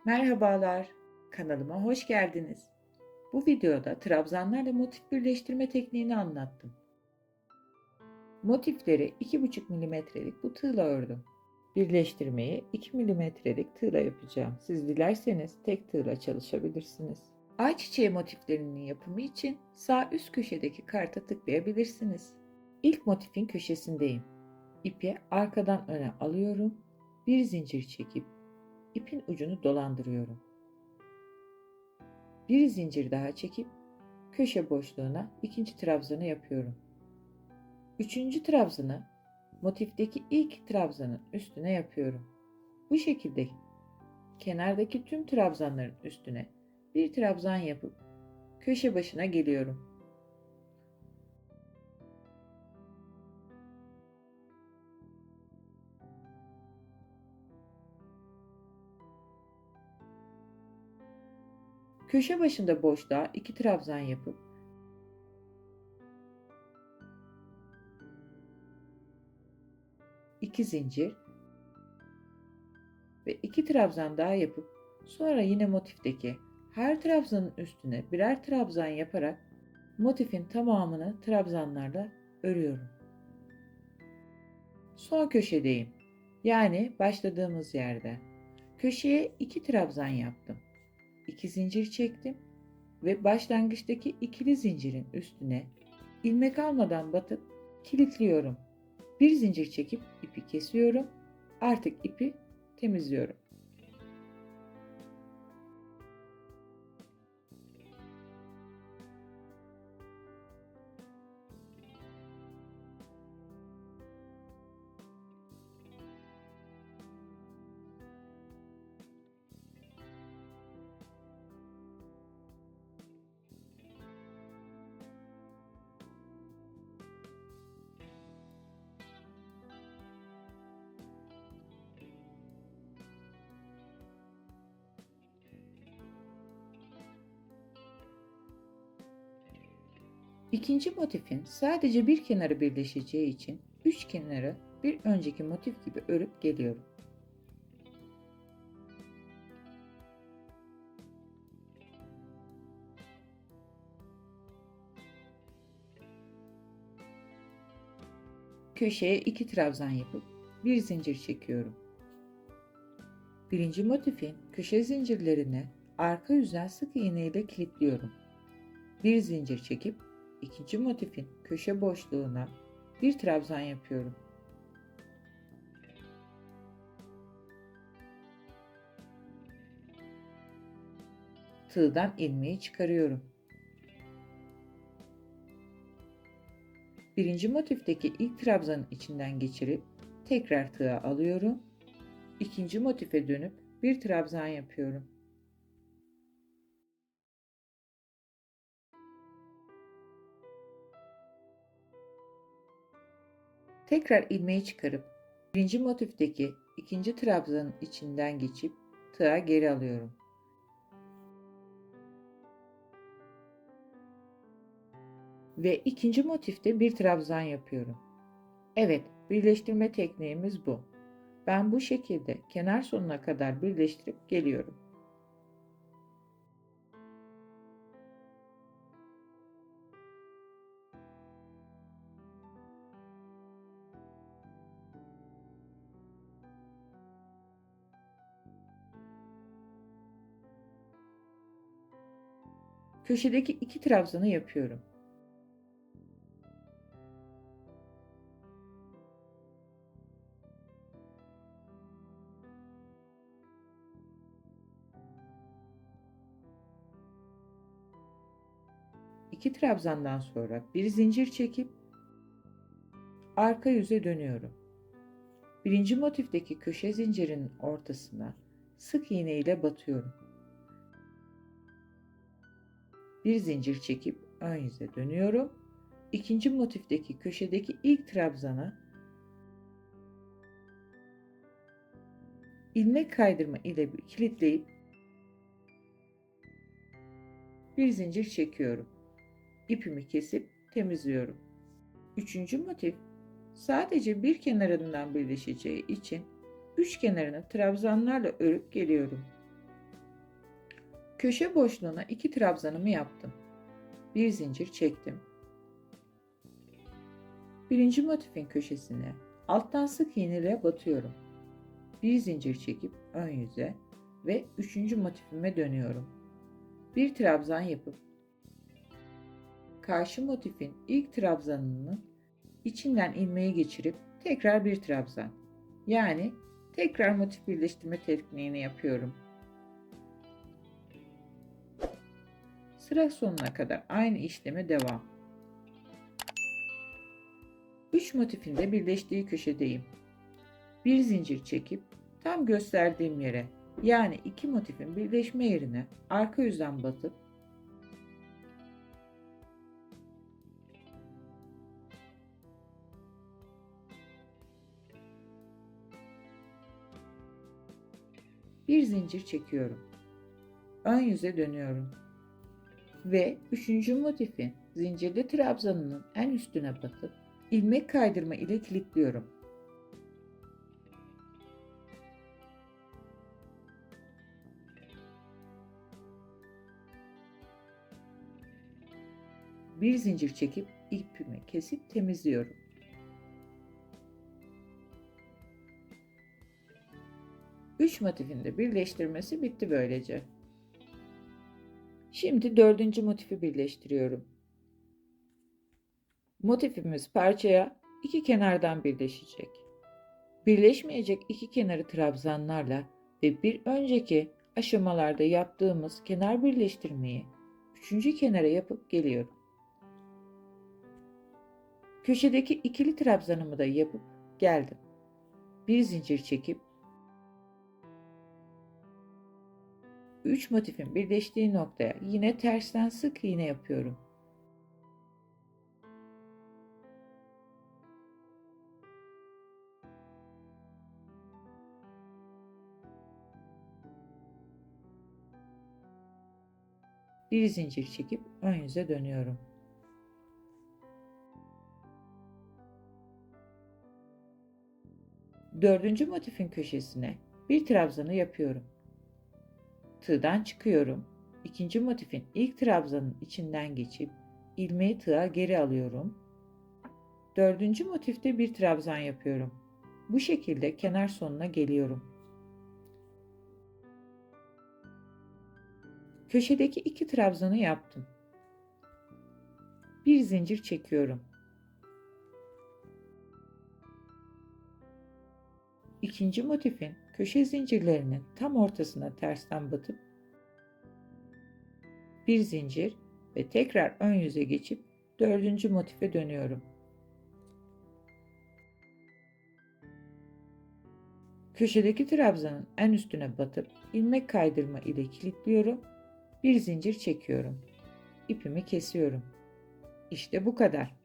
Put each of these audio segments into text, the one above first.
Merhabalar, kanalıma hoş geldiniz. Bu videoda trabzanlarla motif birleştirme tekniğini anlattım. Motifleri 2,5 milimetrelik bu tığla ördüm. Birleştirmeyi 2 milimetrelik tığla yapacağım. Siz dilerseniz tek tığla çalışabilirsiniz. Ayçiçeği motiflerinin yapımı için sağ üst köşedeki karta tıklayabilirsiniz. İlk motifin köşesindeyim. İpi arkadan öne alıyorum. Bir zincir çekip ipin ucunu dolandırıyorum. Bir zincir daha çekip köşe boşluğuna ikinci trabzanı yapıyorum. Üçüncü trabzanı motifteki ilk trabzanın üstüne yapıyorum. Bu şekilde kenardaki tüm trabzanların üstüne bir trabzan yapıp köşe başına geliyorum. Köşe başında boşluğa iki trabzan yapıp iki zincir ve iki trabzan daha yapıp sonra yine motifteki her trabzanın üstüne birer trabzan yaparak motifin tamamını trabzanlarla örüyorum. Son köşedeyim. Yani başladığımız yerde. Köşeye iki trabzan yaptım. İki zincir çektim ve başlangıçtaki ikili zincirin üstüne ilmek almadan batıp kilitliyorum. Bir zincir çekip ipi kesiyorum. Artık ipi temizliyorum. İkinci motifin sadece bir kenarı birleşeceği için üç kenarı bir önceki motif gibi örüp geliyorum. Köşeye iki trabzan yapıp bir zincir çekiyorum. Birinci motifin köşe zincirlerini arka yüzden sık iğne ile kilitliyorum. Bir zincir çekip ikinci motifin köşe boşluğuna bir trabzan yapıyorum. Tığdan ilmeği çıkarıyorum. Birinci motifteki ilk trabzanın içinden geçirip tekrar tığa alıyorum. İkinci motife dönüp bir trabzan yapıyorum. Tekrar ilmeği çıkarıp birinci motifteki ikinci trabzanın içinden geçip tığa geri alıyorum. Ve ikinci motifte bir trabzan yapıyorum. Evet, birleştirme tekniğimiz bu. Ben bu şekilde kenar sonuna kadar birleştirip geliyorum. Köşedeki iki trabzanı yapıyorum. İki trabzandan sonra bir zincir çekip arka yüze dönüyorum. Birinci motifteki köşe zincirinin ortasına sık iğne ile batıyorum. Bir zincir çekip ön yüze dönüyorum. İkinci motifteki köşedeki ilk trabzana ilmek kaydırma ile kilitleyip bir zincir çekiyorum. İpimi kesip temizliyorum. Üçüncü motif sadece bir kenarından birleşeceği için üç kenarını trabzanlarla örüp geliyorum. Köşe boşluğuna 2 trabzanımı yaptım. Bir zincir çektim. Birinci motifin köşesine alttan sık iğne ile batıyorum. Bir zincir çekip ön yüze ve üçüncü motifime dönüyorum. Bir trabzan yapıp karşı motifin ilk trabzanının içinden ilmeği geçirip tekrar bir trabzan. Yani tekrar motif birleştirme tekniğini yapıyorum. Sıra sonuna kadar aynı işleme devam. 3 motifin de birleştiği köşedeyim. Bir zincir çekip tam gösterdiğim yere, yani 2 motifin birleşme yerine arka yüzden batıp bir zincir çekiyorum. Ön yüze dönüyorum. Ve 3. motifin zincirli trabzanının en üstüne batıp ilmek kaydırma ile kilitliyorum. Bir zincir çekip ipimi kesip temizliyorum. Üç motifin de birleştirmesi bitti böylece. Şimdi 4. motifi birleştiriyorum. Motifimiz parçaya iki kenardan birleşecek. Birleşmeyecek iki kenarı trabzanlarla ve bir önceki aşamalarda yaptığımız kenar birleştirmeyi üçüncü kenara yapıp geliyorum. Köşedeki ikili trabzanımı da yapıp geldim. Bir zincir çekip 3 motifin birleştiği noktaya yine tersten sık iğne yapıyorum. Bir zincir çekip ön yüze dönüyorum. Dördüncü motifin köşesine bir trabzanı yapıyorum. Tığdan çıkıyorum. İkinci motifin ilk trabzanın içinden geçip ilmeği tığa geri alıyorum. Dördüncü motifte bir trabzan yapıyorum. Bu şekilde kenar sonuna geliyorum. Köşedeki iki trabzanı yaptım. Bir zincir çekiyorum. İkinci motifin köşe zincirlerinin tam ortasına tersten batıp bir zincir ve tekrar ön yüze geçip dördüncü motife dönüyorum. Köşedeki trabzanın en üstüne batıp ilmek kaydırma ile kilitliyorum. Bir zincir çekiyorum. İpimi kesiyorum. İşte bu kadar.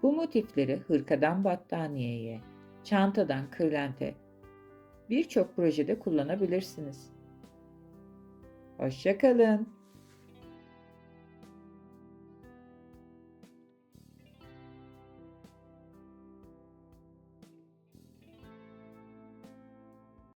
Bu motifleri hırkadan battaniyeye, çantadan kırlente, birçok projede kullanabilirsiniz. Hoşça kalın.